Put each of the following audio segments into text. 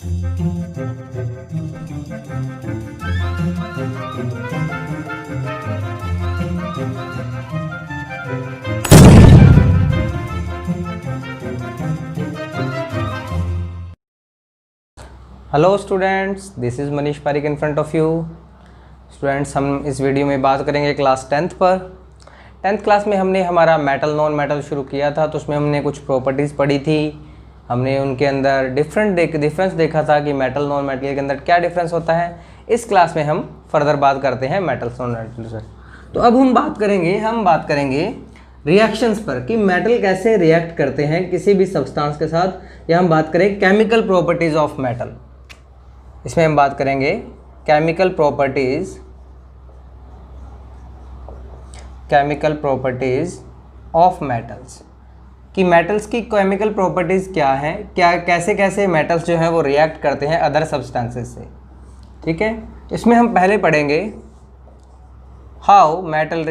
Hello students, this is Manish Pareek in front of you. Students, हम इस video में बात करेंगे क्लास 10th पर। 10th क्लास में हमने हमारा मेटल नॉन मेटल शुरू किया था, तो उसमें हमने कुछ प्रॉपर्टीज़ पढ़ी थी। हमने उनके अंदर डिफरेंस देखा था कि मेटल नॉन मेटल के अंदर क्या डिफरेंस होता है। इस क्लास में हम फर्दर बात करते हैं मेटल नॉन मेटल से। तो अब हम बात करेंगे रिएक्शंस पर कि मेटल कैसे रिएक्ट करते हैं किसी भी सब्सटेंस के साथ, या हम बात करें केमिकल प्रॉपर्टीज़ ऑफ मेटल। इसमें हम बात करेंगे केमिकल प्रॉपर्टीज़ ऑफ मेटल्स कि मेटल्स की केमिकल प्रॉपर्टीज़ क्या हैं, कैसे मेटल्स जो हैं वो रिएक्ट करते हैं अदर सब्सटेंसेस से। ठीक है, इसमें हम पहले पढ़ेंगे how metals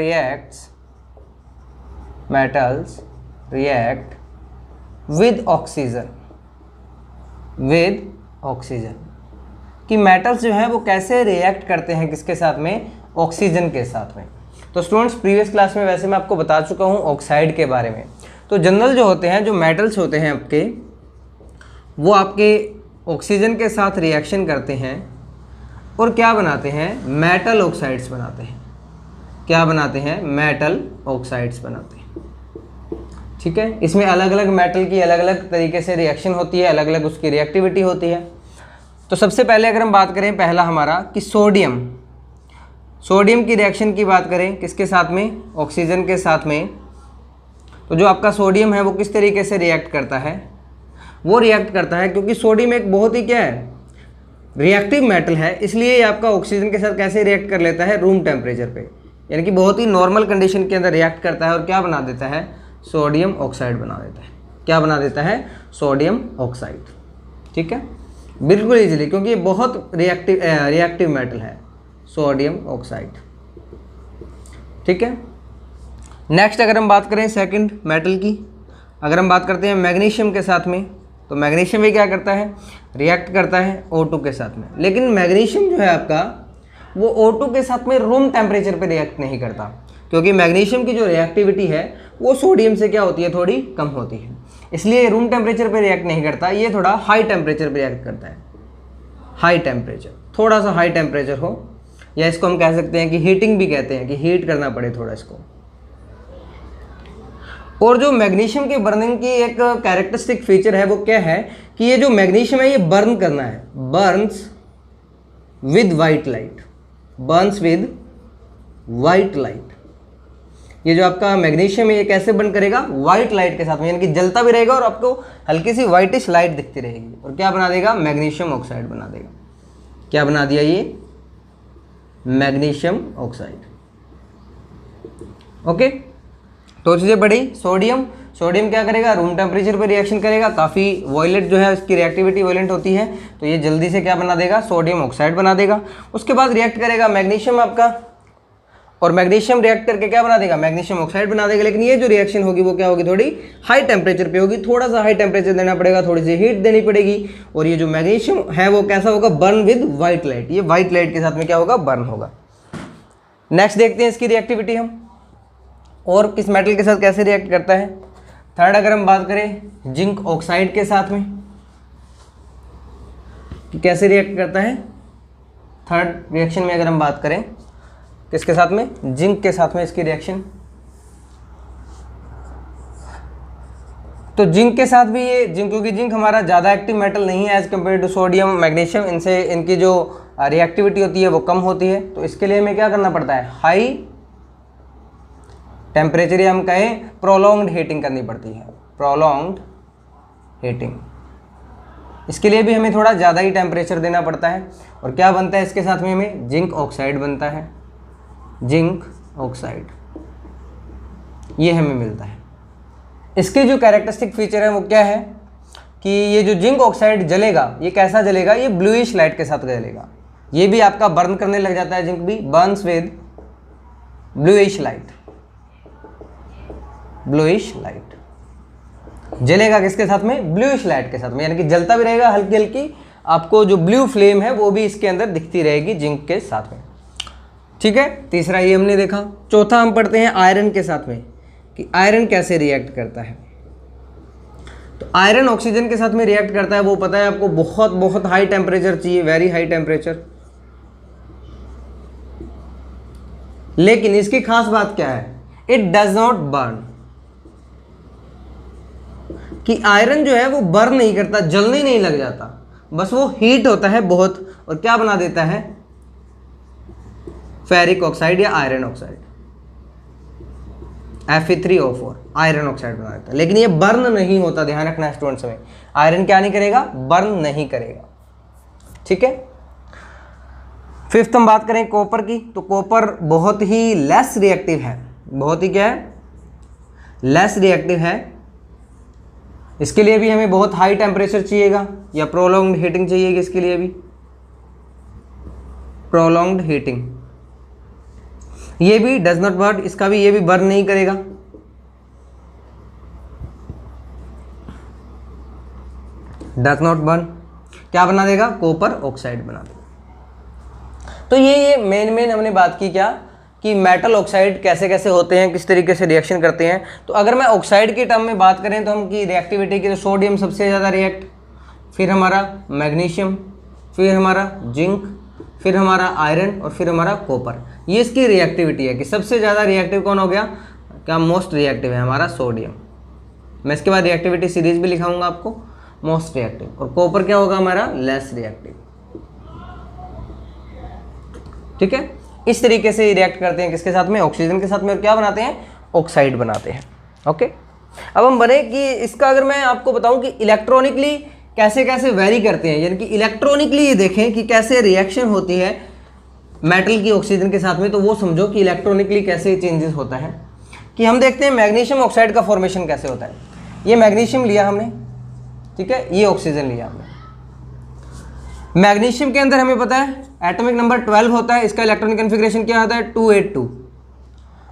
react with oxygen कि मेटल्स जो हैं वो कैसे रिएक्ट करते हैं किसके साथ में, ऑक्सीजन के साथ में। तो स्टूडेंट्स, प्रीवियस क्लास में वैसे मैं आपको बता चुका हूँ ऑक्साइड के बारे में। तो जनरल जो होते हैं, जो मेटल्स होते हैं आपके, वो आपके ऑक्सीजन के साथ रिएक्शन करते हैं और क्या बनाते हैं, मेटल ऑक्साइड्स बनाते हैं। क्या बनाते हैं, मेटल ऑक्साइड्स बनाते हैं। ठीक है, इसमें अलग अलग मेटल की अलग अलग तरीके से रिएक्शन होती है, अलग अलग उसकी रिएक्टिविटी होती है। तो सबसे पहले अगर हम बात करें पहला हमारा कि सोडियम की रिएक्शन की बात करें किसके साथ में, ऑक्सीजन के साथ में। तो जो आपका सोडियम है वो किस तरीके से रिएक्ट करता है, वो रिएक्ट करता है क्योंकि सोडियम एक बहुत ही क्या है, रिएक्टिव मेटल है, इसलिए ये आपका ऑक्सीजन के साथ कैसे रिएक्ट कर लेता है, रूम टेम्परेचर पे, यानी कि बहुत ही नॉर्मल कंडीशन के अंदर रिएक्ट करता है और क्या बना देता है, सोडियम ऑक्साइड बना देता है। क्या बना देता है, सोडियम ऑक्साइड। ठीक है, बिल्कुल इजीली, क्योंकि ये बहुत रिएक्टिव मेटल है, सोडियम ऑक्साइड। ठीक है, नेक्स्ट अगर हम बात करें सेकंड मेटल की, अगर हम बात करते हैं मैग्नीशियम के साथ में, तो मैग्नीशियम भी क्या करता है, रिएक्ट करता है O2 के साथ में। लेकिन मैग्नीशियम जो है आपका वो O2 के साथ में रूम टेम्परेचर पे रिएक्ट नहीं करता, क्योंकि मैग्नीशियम की जो रिएक्टिविटी है वो सोडियम से क्या होती है, थोड़ी कम होती है, इसलिए रूम टेम्परेचर पे रिएक्ट नहीं करता। ये थोड़ा हाई टेम्परेचर पे रिएक्ट करता है, हाई टेम्परेचर, थोड़ा सा हाई टेम्परेचर हो, या इसको हम कह सकते हैं कि हीटिंग भी कहते हैं, कि हीट करना पड़े थोड़ा इसको। और जो मैग्नीशियम की बर्निंग की एक कैरेक्टरिस्टिक फीचर है वो क्या है कि ये जो मैग्नीशियम है ये बर्न करना है, बर्न्स विद वाइट लाइट। ये जो आपका मैग्नीशियम है ये कैसे बर्न करेगा, वाइट लाइट के साथ में, यानी कि जलता भी रहेगा और आपको हल्की सी वाइटिश लाइट दिखती रहेगी, और क्या बना देगा, मैग्नीशियम ऑक्साइड बना देगा। क्या बना दिया, ये मैग्नीशियम ऑक्साइड। ओके, तो चीज़ें बढ़ी। सोडियम क्या करेगा, रूम टेम्परेचर पर रिएक्शन करेगा, काफ़ी वॉयलेंट जो है उसकी रिएक्टिविटी वॉयलेंट होती है, तो ये जल्दी से क्या बना देगा, सोडियम ऑक्साइड बना देगा। उसके बाद रिएक्ट करेगा मैग्नीशियम आपका, और मैग्नीशियम रिएक्ट करके क्या बना देगा, मैग्नीशियम ऑक्साइड बना देगा। लेकिन ये जो रिएक्शन होगी वो क्या होगी, थोड़ी हाई टेम्परेचर पे होगी, थोड़ा सा हाई टेम्परेचर देना पड़ेगा, थोड़ी सी हीट देनी पड़ेगी, और ये जो मैग्नीशियम है वो कैसा होगा, बर्न विद वाइट लाइट। ये वाइट लाइट के साथ में क्या होगा, बर्न होगा। नेक्स्ट देखते हैं इसकी रिएक्टिविटी हम, और किस मेटल के साथ कैसे रिएक्ट करता है। थर्ड अगर हम बात करें जिंक ऑक्साइड के साथ में कि कैसे रिएक्ट करता है, थर्ड रिएक्शन में अगर हम बात करें किसके साथ में, जिंक के साथ में इसकी रिएक्शन। तो जिंक के साथ भी ये क्योंकि जिंक हमारा ज़्यादा एक्टिव मेटल नहीं है as compare to sodium magnesium, इनसे इनकी जो रिएक्टिविटी होती है वो कम होती है, तो इसके लिए हमें क्या करना पड़ता है, हाई टेम्परेचर, या हम कहें प्रोलॉन्ग्ड हीटिंग करनी पड़ती है, प्रोलॉन्ग्ड हीटिंग। इसके लिए भी हमें थोड़ा ज़्यादा ही टेम्परेचर देना पड़ता है, और क्या बनता है इसके साथ में हमें, जिंक ऑक्साइड बनता है, जिंक ऑक्साइड ये हमें मिलता है। इसकी जो कैरेक्टरिस्टिक फीचर है वो क्या है कि ये जो जिंक ऑक्साइड जलेगा, ये कैसा जलेगा, ये ब्लूइश लाइट के साथ जलेगा। ये भी आपका बर्न करने लग जाता है, जिंक भी Burns with bluish light, bluish light जलेगा किसके साथ में, ब्लूइश लाइट के साथ में, यानी कि जलता भी रहेगा, हल्की हल्की आपको जो ब्लू फ्लेम है वो भी इसके अंदर दिखती रहेगी जिंक के साथ में। ठीक है, तीसरा ये हमने देखा। चौथा हम पढ़ते हैं आयरन के साथ में कि आयरन कैसे रिएक्ट करता है। तो आयरन ऑक्सीजन के साथ में रिएक्ट करता है, वो पता है आपको, बहुत बहुत हाई टेम्परेचर चाहिए, वेरी हाई टेम्परेचर। लेकिन इसकी खास बात क्या है, इट डज नॉट बर्न, कि आयरन जो है वो बर्न नहीं करता, जलने नहीं लग जाता, बस वो हीट होता है बहुत और क्या बना देता है, फेरिक ऑक्साइड या iron oxide, Fe3O4 iron oxide बना देता है। लेकिन ये बर्न नहीं होता, ध्यान रखना स्टूडेंट्स में, आयरन क्या नहीं करेगा, बर्न नहीं करेगा। ठीक है, फिफ्थ हम बात करें कॉपर की, तो कॉपर बहुत ही लेस रिएक्टिव है, बहुत ही क्या है, लेस रिएक्टिव है। इसके लिए भी हमें बहुत हाई टेम्परेचर चाहिएगा या प्रोलॉन्ग्ड हीटिंग चाहिएगी, इसके लिए भी प्रोलॉन्ग्ड हीटिंग। ये भी डज नॉट बर्न, इसका भी, ये भी बर्न नहीं करेगा। डज नॉट बर्न, क्या बना देगा, कॉपर ऑक्साइड बना देगा। तो ये मेन हमने बात की क्या, कि मेटल ऑक्साइड कैसे कैसे होते हैं, किस तरीके से रिएक्शन करते हैं। तो अगर मैं ऑक्साइड के टर्म में बात करें तो हम की रिएक्टिविटी की, तो सोडियम सबसे ज़्यादा रिएक्ट, फिर हमारा मैग्नीशियम, फिर हमारा जिंक, फिर हमारा आयरन और फिर हमारा कॉपर। ये इसकी रिएक्टिविटी है कि सबसे ज़्यादा रिएक्टिव कौन हो गया, क्या मोस्ट रिएक्टिव है हमारा सोडियम। मैं इसके बाद रिएक्टिविटी सीरीज भी लिखाऊंगा आपको, मोस्ट रिएक्टिव। और कॉपर क्या होगा हमारा, लेस रिएक्टिव। ठीक है, इस तरीके से रिएक्ट करते हैं किसके साथ में, ऑक्सीजन के साथ में, और क्या बनाते हैं, ऑक्साइड बनाते हैं। ओके, अब हम बने कि इसका अगर मैं आपको बताऊं कि इलेक्ट्रॉनिकली कैसे कैसे वेरी करते हैं, यानी कि इलेक्ट्रॉनिकली ये देखें कि कैसे रिएक्शन होती है मेटल की ऑक्सीजन के साथ में, तो वो समझो कि इलेक्ट्रॉनिकली कैसे चेंजेस होता है। कि हम देखते हैं मैग्नीशियम ऑक्साइड का फॉर्मेशन कैसे होता है। ये मैग्नीशियम लिया हमने, ठीक है, ये ऑक्सीजन लिया हमने। मैग्नीशियम के अंदर हमें पता है एटॉमिक नंबर 12 होता है, इसका इलेक्ट्रॉनिक कन्फिग्रेशन क्या होता है, 282।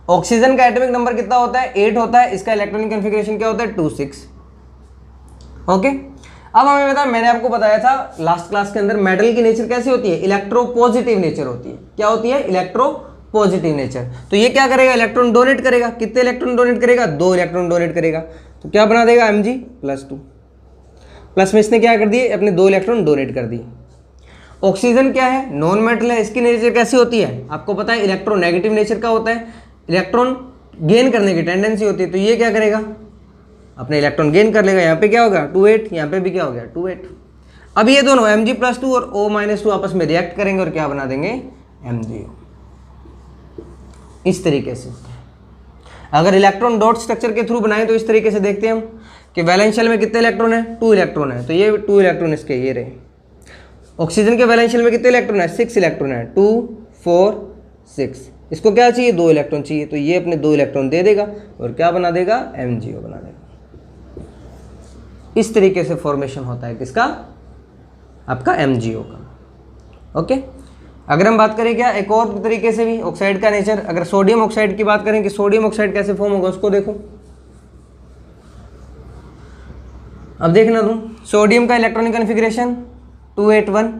ऑक्सीजन का एटॉमिक नंबर कितना होता है, 8 होता है, इसका इलेक्ट्रॉनिक कन्फिग्रेशन क्या होता है, 26। ओके, अब हमें पता है, मैंने आपको बताया था लास्ट क्लास के अंदर, मेटल की नेचर कैसी होती है, इलेक्ट्रोपॉजिटिव नेचर होती है। क्या होती है, इलेक्ट्रोपॉजिटिव नेचर। तो ये क्या करेगा, इलेक्ट्रॉन डोनेट करेगा। कितने इलेक्ट्रॉन डोनेट करेगा, 2 इलेक्ट्रॉन डोनेट करेगा। तो क्या बना देगा, Mg+2। प्लस में इसने क्या कर दिए, अपने 2 इलेक्ट्रॉन डोनेट कर दिए। ऑक्सीजन क्या है, नॉन मेटल है, इसकी नेचर कैसी होती है, आपको पता है इलेक्ट्रोनेगेटिव नेचर का होता है, इलेक्ट्रॉन गेन करने की टेंडेंसी होती है। तो ये क्या करेगा, अपने इलेक्ट्रॉन गेन कर लेगा। यहाँ पे क्या होगा, 28, यहाँ पे भी क्या हो गया, 28। अब ये दोनों Mg+2 और O-2 आपस में रिएक्ट करेंगे और क्या बना देंगे, MgO। इस तरीके से अगर इलेक्ट्रॉन डॉट स्ट्रक्चर के थ्रू बनाए तो इस तरीके से देखते हैं हम कि वैलेंस शेल में कितने इलेक्ट्रॉन है, 2 इलेक्ट्रॉन है। तो ये 2 इलेक्ट्रॉन इसके ये रहे। ऑक्सीजन के वैलेंस शेल में कितने इलेक्ट्रॉन है, 6 इलेक्ट्रॉन है, 2 4 6। इसको क्या चाहिए, 2 इलेक्ट्रॉन चाहिए। तो ये अपने 2 इलेक्ट्रॉन दे देगा और क्या बना देगा, MgO बना देगा। इस तरीके से फॉर्मेशन होता है किसका, आपका MgO का। ओके, अगर हम बात करें क्या एक और तरीके से भी ऑक्साइड का नेचर, अगर सोडियम ऑक्साइड की बात करें कि सोडियम ऑक्साइड कैसे फॉर्म होगा, उसको देखो। अब देखना तुम, सोडियम का इलेक्ट्रॉनिक कन्फिग्रेशन 281,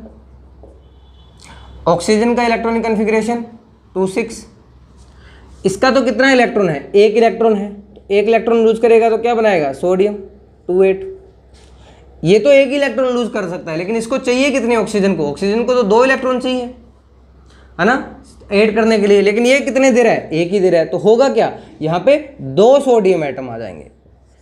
ऑक्सीजन का इलेक्ट्रॉनिक कन्फिग्रेशन 26। इसका तो कितना इलेक्ट्रॉन है, 1 इलेक्ट्रॉन है। 1 इलेक्ट्रॉन लूज करेगा तो क्या बनाएगा, सोडियम 28। ये तो 1 इलेक्ट्रॉन लूज कर सकता है, लेकिन इसको चाहिए कितने, ऑक्सीजन को, ऑक्सीजन को तो 2 इलेक्ट्रॉन चाहिए, है ना, ऐड करने के लिए। लेकिन ये कितने दे रहा है, 1 ही दे रहा है। तो होगा क्या, यहाँ पे 2 सोडियम एटम आ जाएंगे,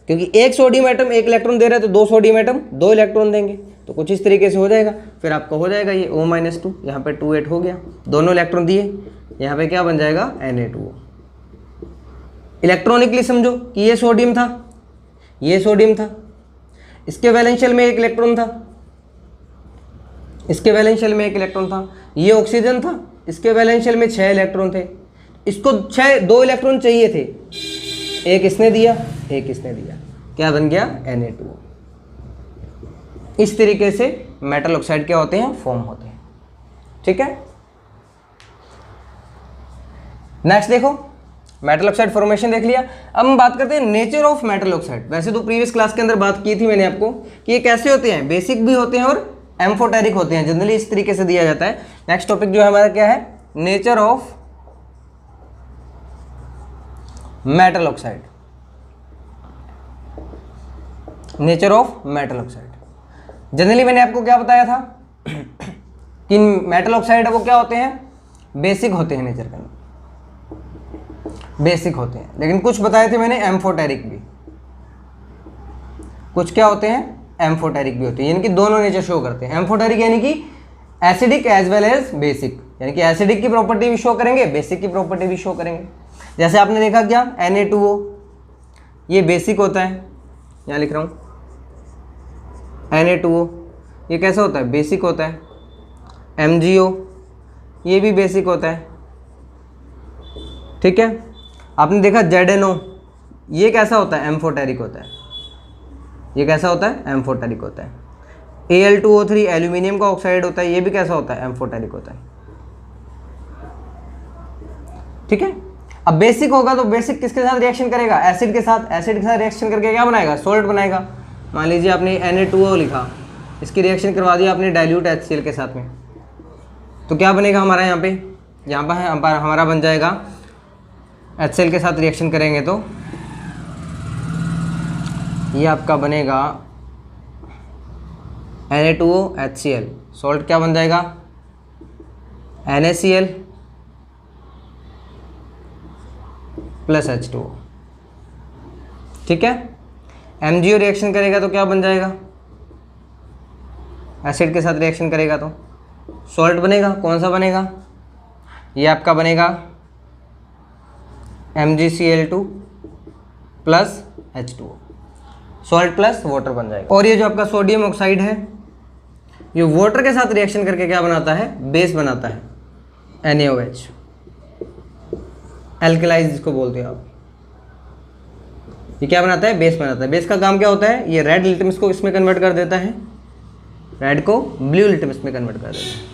क्योंकि 1 सोडियम एटम 1 इलेक्ट्रॉन दे रहा है, तो 2 सोडियम एटम 2 इलेक्ट्रॉन देंगे। तो कुछ इस तरीके से हो जाएगा। फिर आपको हो जाएगा ये O-2, यहाँ पे 28 हो गया, दोनों इलेक्ट्रॉन दिए, यहाँ पे क्या बन जाएगा, Na2O। इलेक्ट्रॉनिकली समझो कि ये सोडियम था, ये सोडियम था, इसके वैलेंस शेल में 1 इलेक्ट्रॉन था, इसके वैलेंस शेल में 1 इलेक्ट्रॉन था। ये ऑक्सीजन था, इसके वैलेंस शेल में 6 इलेक्ट्रॉन थे। इसको 2 इलेक्ट्रॉन चाहिए थे, 1 इसने दिया, 1 इसने दिया, क्या बन गया, Na2O। इस तरीके से मेटल ऑक्साइड क्या होते हैं, फॉर्म होते हैं। ठीक है, नेक्स्ट देखो, मेटल ऑक्साइड फॉर्मेशन देख लिया। अब हम बात करते हैं नेचर ऑफ मेटल ऑक्साइड। वैसे तो प्रीवियस क्लास के अंदर बात की थी मैंने आपको कि ये कैसे होते हैं, बेसिक भी होते हैं और एम्फोटेरिक होते हैं, जनरली इस तरीके से दिया जाता है। नेक्स्ट टॉपिक जो है हमारा क्या है, nature of metal oxide. Nature of metal oxide, generally मैंने आपको क्या बताया था कि मेटल ऑक्साइड वो क्या होते हैं, बेसिक होते हैं नेचर के अंदर, बेसिक होते हैं। लेकिन कुछ बताए थे मैंने एम्फोटेरिक भी, कुछ क्या होते हैं, एम्फोटेरिक भी होते हैं, यानी कि दोनों नेचर शो करते हैं। एम्फोटेरिक यानी कि acidic as well as basic, यानी कि एसिडिक की प्रॉपर्टी भी शो करेंगे, बेसिक की प्रॉपर्टी भी शो करेंगे। जैसे आपने देखा क्या, Na2O ये बेसिक होता है, यहाँ लिख रहा हूँ Na2O ये कैसा होता है, बेसिक होता है। MgO ये भी बेसिक होता है, ठीक है। आपने देखा ZnO ये कैसा होता है, एम्फोटेरिक होता है, ये कैसा होता है, एम्फोटेरिक होता है। Al2O3 एल्यूमिनियम का ऑक्साइड होता है, ये भी कैसा होता है, एम्फोटेरिक होता है, ठीक है। अब बेसिक होगा तो बेसिक किसके साथ रिएक्शन करेगा, एसिड के साथ। एसिड के साथ रिएक्शन करके क्या बनाएगा, सोल्ट बनाएगा। मान लीजिए आपने Na2O लिखा, इसकी रिएक्शन करवा दिया आपने डाइल्यूट HCl के साथ में, तो क्या बनेगा हमारा यहाँ पर हमारा बन जाएगा, HCl के साथ रिएक्शन करेंगे तो ये आपका बनेगा Na2O HCl, सॉल्ट क्या बन जाएगा, NaCl प्लस H2O, ठीक है। MgO रिएक्शन करेगा तो क्या बन जाएगा, एसिड के साथ रिएक्शन करेगा तो सॉल्ट बनेगा। कौन सा बनेगा, ये आपका बनेगा MgCl2 plus H2O, salt plus water बन जाएगा। और ये जो आपका सोडियम ऑक्साइड है, ये वाटर के साथ रिएक्शन करके क्या बनाता है, बेस बनाता है, NaOH, एल्कलाइज जिसको बोलते हैं आप। ये क्या बनाता है, बेस बनाता है। बेस का काम क्या होता है, ये रेड लिटमस को इसमें कन्वर्ट कर देता है, रेड को ब्लू लिटमस में कन्वर्ट कर देता है।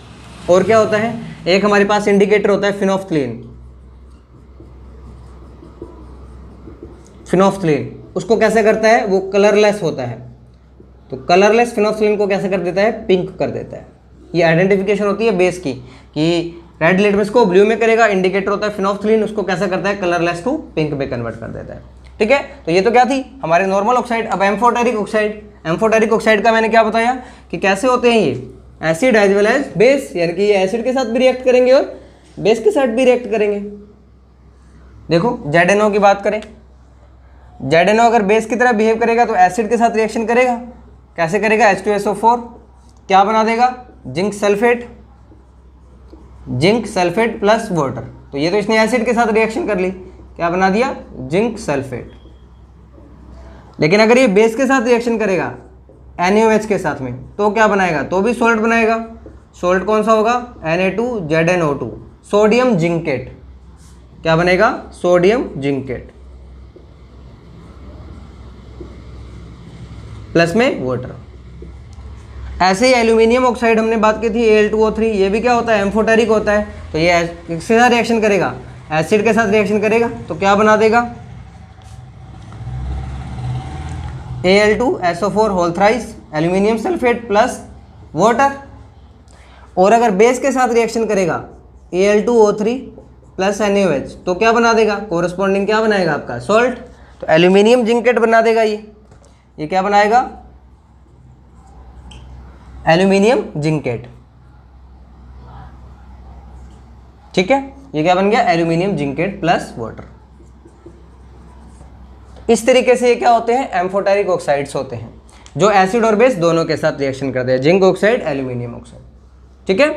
और क्या होता है, एक हमारे पास इंडिकेटर होता है फिनोफ्थलीन, फिनोफ्थलीन उसको कैसे करता है, वो कलरलेस होता है, तो कलरलेस फिनोफ्थलीन को कैसे कर देता है, पिंक कर देता है। ये आइडेंटिफिकेशन होती है बेस की, कि रेड लिटमस को ब्लू में करेगा, इंडिकेटर होता है फिनोफ्थलीन, उसको कैसा करता है, कलरलेस टू पिंक में कन्वर्ट कर देता है, ठीक है। तो ये तो क्या थी हमारे नॉर्मल ऑक्साइड। अब एम्फोटेरिक ऑक्साइड, एम्फोटेरिक ऑक्साइड का मैंने क्या बताया कि कैसे होते हैं ये, acid as well as base, यानी कि ये एसिड के साथ भी रिएक्ट करेंगे और बेस के साथ भी रिएक्ट करेंगे। देखो ZnO की बात करें, ZnO अगर बेस की तरह बिहेव करेगा तो एसिड के साथ रिएक्शन करेगा, कैसे करेगा, H2SO4 क्या बना देगा, zinc sulphate, zinc sulphate plus water. तो ये तो इसने एसिड के साथ रिएक्शन कर ली, क्या बना दिया, जिंक सल्फेट। लेकिन अगर ये बेस के साथ रिएक्शन करेगा NaOH के साथ में, तो क्या बनाएगा, तो भी सॉल्ट बनाएगा। सॉल्ट कौन सा होगा, Na2ZnO2, सोडियम जिंकेट, क्या बनेगा, सोडियम जिंकेट प्लस में वाटर। ऐसे ही एल्यूमिनियम ऑक्साइड हमने बात की थी Al2O3, ये भी क्या होता है, एम्फोटेरिक होता है। तो ये किसके साथ रिएक्शन करेगा, एसिड के साथ रिएक्शन करेगा, तो क्या बना देगा, Al2SO4 whole thrice, aluminium sulphate plus water. और अगर बेस के साथ रिएक्शन करेगा Al2O3 प्लस NaOH, तो क्या बना देगा, कोरस्पॉन्डिंग क्या बनाएगा आपका, सॉल्ट। तो एल्यूमिनियम जिंकेट बना देगा ये क्या बनाएगा, एल्यूमिनियम जिंकेट, ठीक है। ये क्या बन गया, एल्यूमिनियम जिंकेट प्लस वाटर। इस तरीके से ये क्या होते हैं, एम्फोटेरिक ऑक्साइड्स होते हैं, जो एसिड और बेस दोनों के साथ रिएक्शन करते हैं, जिंक ऑक्साइड, एल्यूमिनियम ऑक्साइड, ठीक है।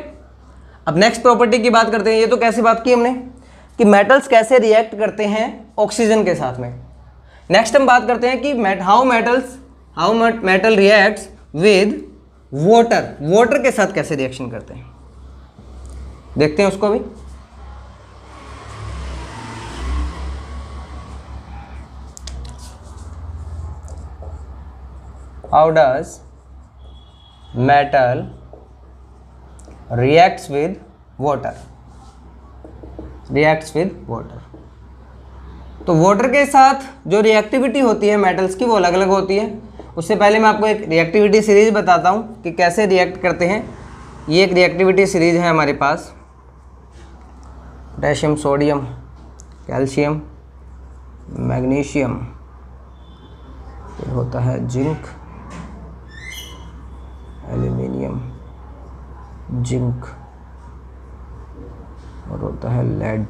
अब नेक्स्ट प्रॉपर्टी की बात करते हैं। ये तो कैसे बात की हमने कि मेटल्स कैसे रिएक्ट करते हैं ऑक्सीजन के साथ में। नेक्स्ट हम बात करते हैं कि how metal reacts with water, water के साथ कैसे रिएक्शन करते हैं, देखते हैं उसको भी। How does metal reacts with water? Reacts with water. तो वाटर के साथ जो रिएक्टिविटी होती है मेटल्स की वो अलग अलग होती है, उससे पहले मैं आपको एक रिएक्टिविटी सीरीज बताता हूँ कि कैसे रिएक्ट करते हैं। ये एक रिएक्टिविटी सीरीज है हमारे पास, पोटेशियम, सोडियम, कैल्शियम, मैग्नीशियम, फिर होता है जिंक, एल्यूमिनियम, जिंक, और होता है लेड,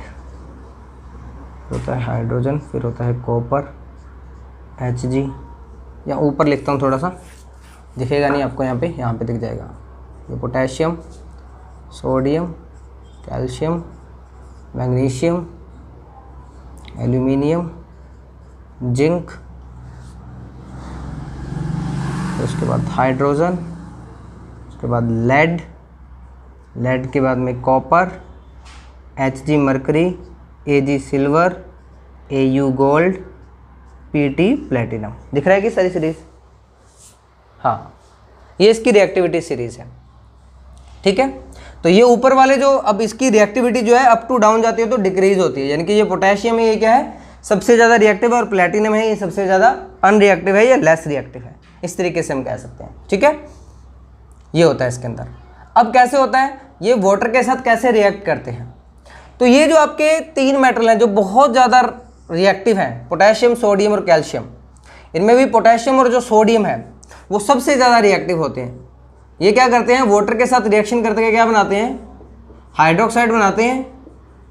होता है हाइड्रोजन, फिर होता है कॉपर, Hg, या ऊपर लिखता हूँ, थोड़ा सा दिखेगा नहीं आपको, यहाँ पे दिख जाएगा। ये potassium, sodium, calcium, magnesium, aluminium, zinc, उसके बाद हाइड्रोजन, उसके बाद लेड, लेड के बाद में copper, Hg mercury, Ag silver, Au gold, Pt platinum. दिख रहा है कि सारी सीरीज? हाँ, ये इसकी रिएक्टिविटी सीरीज है, ठीक है। तो ये ऊपर वाले जो, अब इसकी रिएक्टिविटी जो है अप टू डाउन जाती है तो डिक्रीज होती है, यानी कि ये पोटेशियम है, ये क्या है, सबसे ज़्यादा रिएक्टिव है, और प्लेटिनम है, ये सबसे ज़्यादा अनरिएक्टिव है या लेस रिएक्टिव है, इस तरीके से हम कह सकते हैं, ठीक है। ये होता है इसके अंदर। अब कैसे होता है, ये वाटर के साथ कैसे रिएक्ट करते हैं। तो ये जो आपके 3 मेटल हैं जो बहुत ज़्यादा रिएक्टिव हैं, पोटेशियम, सोडियम और कैल्शियम, इनमें भी पोटेशियम और जो सोडियम है वो सबसे ज़्यादा रिएक्टिव होते हैं। ये क्या करते हैं, वाटर के साथ रिएक्शन करते हुए क्या बनाते हैं, हाइड्रोक्साइड बनाते हैं,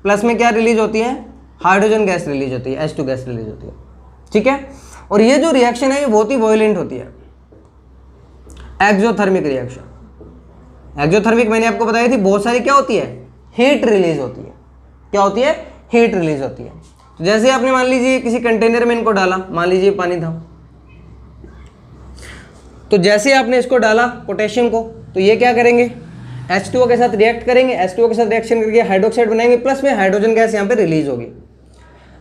प्लस में क्या रिलीज होती है, हाइड्रोजन गैस रिलीज होती है, H2 गैस रिलीज होती है, ठीक है। और ये जो रिएक्शन है ये बहुत ही वॉयलेंट होती है, एक्सोथर्मिक रिएक्शन। एक्सोथर्मिक मैंने आपको बताई थी, बहुत सारी क्या होती है, हीट रिलीज होती है। क्या होती है, हीट रिलीज होती है। तो जैसे आपने मान लीजिए किसी कंटेनर में इनको डाला, मान लीजिए पानी था, तो जैसे आपने इसको डाला पोटेशियम को, तो ये क्या करेंगे, H2O के साथ रिएक्ट करेंगे, H2O के साथ रिएक्शन करके हाइड्रोक्साइड बनाएंगे, प्लस में हाइड्रोजन गैस यहाँ पे रिलीज होगी।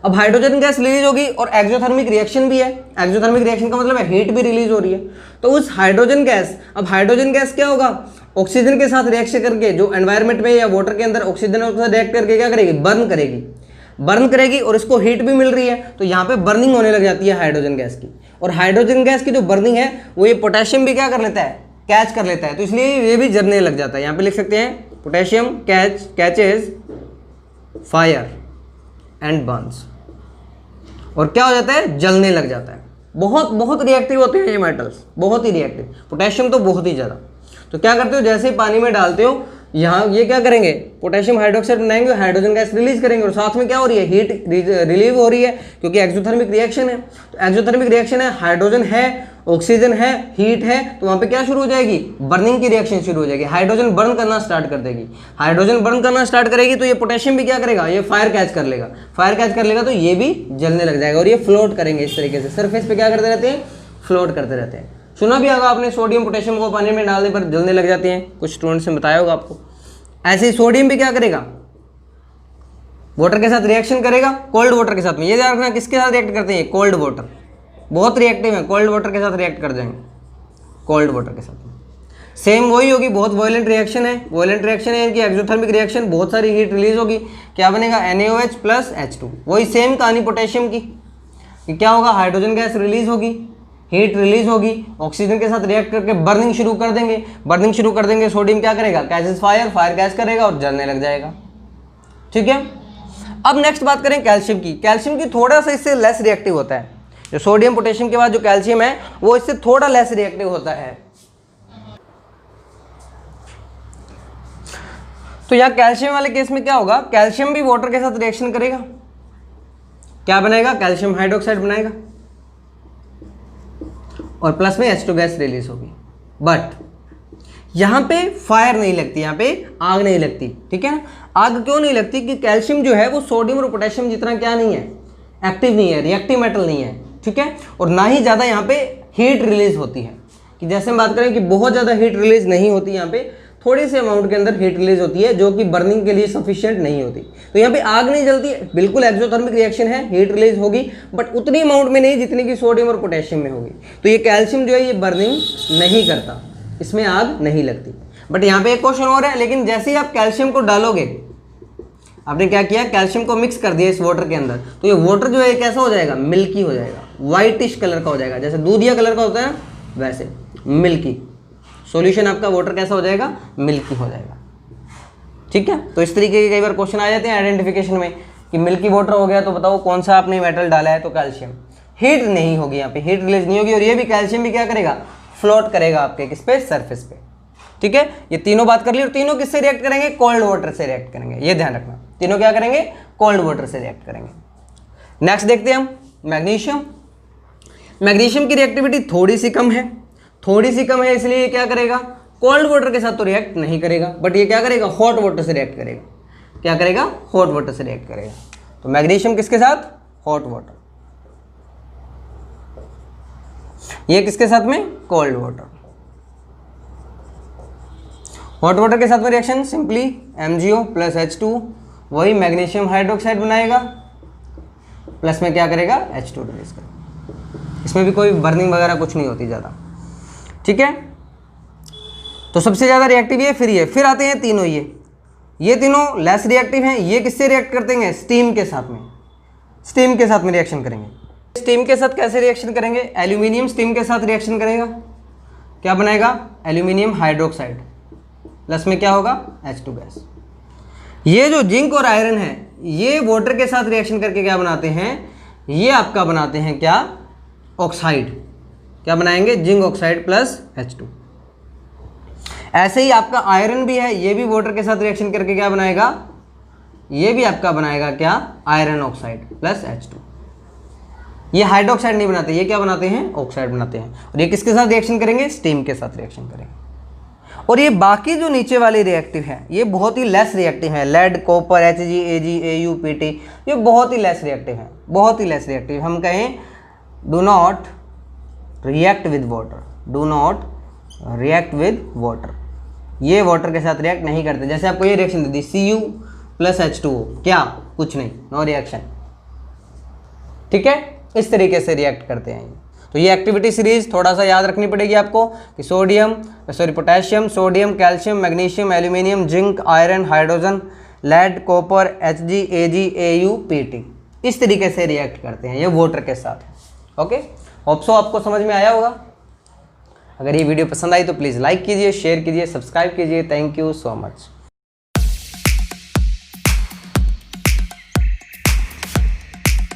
अब हाइड्रोजन गैस रिलीज होगी और एक्सोथर्मिक रिएक्शन भी है, एक्सोथर्मिक रिएक्शन का मतलब है हीट भी रिलीज हो रही है। तो उस हाइड्रोजन गैस, अब हाइड्रोजन गैस क्या होगा, ऑक्सीजन के साथ रिएक्शन करके, जो एनवायरनमेंट में या वाटर के अंदर ऑक्सीजन के साथ रिएक्ट करके क्या करेगी, बर्न करेगी और इसको हीट भी मिल रही है, तो यहाँ पे बर्निंग होने लग जाती है हाइड्रोजन गैस की। और हाइड्रोजन गैस की जो बर्निंग है वो ये पोटेशियम भी क्या कर लेता है, कैच कर लेता है, तो इसलिए ये भी जलने लग जाता है। यहाँ पे लिख सकते हैं potassium catches fire and Burns, और क्या हो जाता है, जलने लग जाता है। बहुत रिएक्टिव होते हैं ये मेटल्स, बहुत ही रिएक्टिव, पोटेशियम तो बहुत ही ज़्यादा। तो क्या करते हो, जैसे ही पानी में डालते हो, यहाँ ये क्या करेंगे, पोटेशियम हाइड्रोक्साइड बनाएंगे, हाइड्रोजन गैस रिलीज करेंगे, और साथ में क्या हो रही है, हीट रिलीव हो रही है, क्योंकि एक्सोथर्मिक रिएक्शन है। तो एक्सोथर्मिक रिएक्शन है, हाइड्रोजन है, ऑक्सीजन है, हीट है, तो वहाँ पे क्या शुरू हो जाएगी, बर्निंग की रिएक्शन शुरू हो जाएगी, हाइड्रोजन बर्न करना स्टार्ट कर देगी। हाइड्रोजन बर्न करना स्टार्ट करेगी तो ये पोटेशियम भी क्या करेगा, ये फायर कैच कर लेगा, फायर कैच कर लेगा तो ये भी जलने लग जाएगा, और ये फ्लोट करेंगे इस तरीके से, सरफेस पे क्या करते रहते हैं, फ्लोट करते रहते हैं। सुना भी होगा आपने, सोडियम पोटेशियम को पानी में डालने पर जलने लग जाते हैं, कुछ स्टूडेंट्स ने बताया होगा आपको। ऐसे ही सोडियम भी क्या करेगा, वाटर के साथ रिएक्शन करेगा, कोल्ड वाटर के साथ में। ये ध्यान रखना किसके साथ रिएक्ट करते हैं, कोल्ड वाटर, बहुत रिएक्टिव है, कोल्ड वाटर के साथ रिएक्ट कर जाएंगे, कोल्ड वाटर के साथ सेम वही होगी, बहुत वॉयलेंट रिएक्शन है, वॉयलेंट रिएक्शन है इनकी, एक्सोथर्मिक रिएक्शन, बहुत सारी हीट रिलीज होगी, क्या बनेगा, NaOH प्लस H2। वही सेम कहानी पोटेशियम की, क्या होगा, हाइड्रोजन गैस रिलीज होगी, हीट रिलीज होगी, ऑक्सीजन के साथ रिएक्ट करके बर्निंग शुरू कर देंगे, सोडियम क्या करेगा, कैचेस फायर कैच करेगा और जलने लग जाएगा, ठीक है। अब नेक्स्ट बात करें कैल्शियम की। कैल्शियम की थोड़ा सा इससे लेस रिएक्टिव होता है, जो सोडियम पोटेशियम के बाद जो कैल्शियम है वो इससे थोड़ा लेस रिएक्टिव होता है। तो यहाँ कैल्शियम वाले केस में क्या होगा, कैल्शियम भी वाटर के साथ रिएक्शन करेगा, क्या बनाएगा, कैल्शियम हाइड्रोक्साइड बनाएगा, और प्लस में H2 गैस रिलीज होगी। बट यहाँ पे फायर नहीं लगती, यहाँ पे आग नहीं लगती, ठीक है ना। आग क्यों नहीं लगती, कि कैल्शियम जो है वो सोडियम और पोटेशियम जितना क्या नहीं है, एक्टिव नहीं है, रिएक्टिव मेटल नहीं है, ठीक है। और ना ही ज़्यादा यहाँ पे हीट रिलीज होती है, कि जैसे हम बात करें कि बहुत ज़्यादा हीट रिलीज नहीं होती, यहाँ पे थोड़ी सी अमाउंट के अंदर हीट रिलीज होती है, जो कि बर्निंग के लिए सफिशिएंट नहीं होती। तो यहाँ पे आग नहीं जलती, बिल्कुल एक्सोथर्मिक रिएक्शन है, हीट रिलीज होगी, बट उतनी अमाउंट में नहीं जितनी कि सोडियम और पोटेशियम में होगी। तो ये कैल्शियम जो है ये बर्निंग नहीं करता, इसमें आग नहीं लगती। बट यहाँ पे एक क्वेश्चन और है, लेकिन जैसे ही आप कैल्शियम को डालोगे, आपने क्या किया, कैल्शियम को मिक्स कर दिया इस वाटर के अंदर, तो ये वाटर जो है कैसा हो जाएगा, मिल्की हो जाएगा, व्हाइटिश कलर का हो जाएगा, जैसे दूधिया कलर का होता है, वैसे मिल्की, सॉल्यूशन आपका वाटर कैसा हो जाएगा, मिल्की हो जाएगा। ठीक है, तो इस तरीके के कई बार क्वेश्चन आ जाते हैं आइडेंटिफिकेशन में कि मिल्की वाटर हो गया तो बताओ कौन सा आपने मेटल डाला है, तो कैल्शियम। हीट नहीं होगी यहाँ पे, हीट रिलीज नहीं होगी, और ये भी कैल्शियम भी क्या करेगा, फ्लोट करेगा आपके किस पे, सरफेस पे। ठीक है, ये तीनों बात कर ली, और तीनों किससे रिएक्ट करेंगे, कोल्ड वाटर से रिएक्ट करेंगे, ये ध्यान रखना, तीनों क्या करेंगे, कोल्ड वाटर से रिएक्ट करेंगे। नेक्स्ट देखते हैं हम मैग्नीशियम। मैग्नीशियम की रिएक्टिविटी थोड़ी सी कम है, थोड़ी सी कम है, इसलिए ये क्या करेगा, कोल्ड वाटर के साथ तो रिएक्ट नहीं करेगा, बट ये क्या करेगा, हॉट वाटर से रिएक्ट करेगा। क्या करेगा, हॉट वाटर से रिएक्ट करेगा। तो मैग्नीशियम किसके साथ, हॉट वाटर, ये किसके साथ में, कोल्ड वाटर। हॉट वाटर के साथ में reaction simply MgO plus H2, वही मैग्नीशियम हाइड्रोक्साइड बनाएगा, प्लस में क्या करेगा, H2 रिलीज करेगा। इसमें भी कोई बर्निंग वगैरह कुछ नहीं होती ज़्यादा। ठीक है, तो सबसे ज़्यादा रिएक्टिव ये, फिर आते हैं तीनों, ये तीनों लेस रिएक्टिव हैं। ये किससे रिएक्ट करते हैं, स्टीम के साथ में, स्टीम के साथ में रिएक्शन करेंगे। स्टीम के साथ कैसे रिएक्शन करेंगे, एल्यूमिनियम स्टीम के साथ रिएक्शन करेगा, क्या बनाएगा, एल्यूमिनियम हाइड्रोक्साइड, प्लस में क्या होगा, H2 गैस। ये जो जिंक और आयरन है, ये वाटर के साथ रिएक्शन करके क्या बनाते हैं, ये आपका बनाते हैं क्या, ऑक्साइड, क्या बनाएंगे, जिंक ऑक्साइड प्लस H2। ऐसे ही आपका आयरन भी है, ये भी वाटर के साथ रिएक्शन करके क्या बनाएगा, ये भी आपका बनाएगा क्या, आयरन ऑक्साइड प्लस H2। ये हाइड्रोक्साइड नहीं बनाते, ये क्या बनाते हैं, ऑक्साइड बनाते हैं। और ये किसके साथ रिएक्शन करेंगे, स्टीम के साथ रिएक्शन करेंगे। और ये बाकी जो नीचे वाले रिएक्टिव हैं, ये बहुत ही लेस रिएक्टिव हैं, lead, copper, Hg, Ag, Au, Pt, ये बहुत ही लेस रिएक्टिव हैं, बहुत ही लेस रिएक्टिव। हम कहें do not react with water, do not react with water, ये वाटर के साथ रिएक्ट नहीं करते। जैसे आपको ये रिएक्शन दे दी Cu प्लस H2O, क्या, कुछ नहीं, नो रिएक्शन। ठीक है, इस तरीके से रिएक्ट करते हैं। तो ये एक्टिविटी सीरीज थोड़ा सा याद रखनी पड़ेगी आपको कि potassium, sodium, calcium, magnesium, aluminium, zinc, iron, hydrogen, lead, copper, Hg, Ag, Au, Pt, इस तरीके से रिएक्ट करते हैं ये वाटर के साथ। ओके, होप सो आपको समझ में आया होगा। अगर ये वीडियो पसंद आई तो प्लीज़ लाइक कीजिए, शेयर कीजिए, सब्सक्राइब कीजिए। Thank you so much.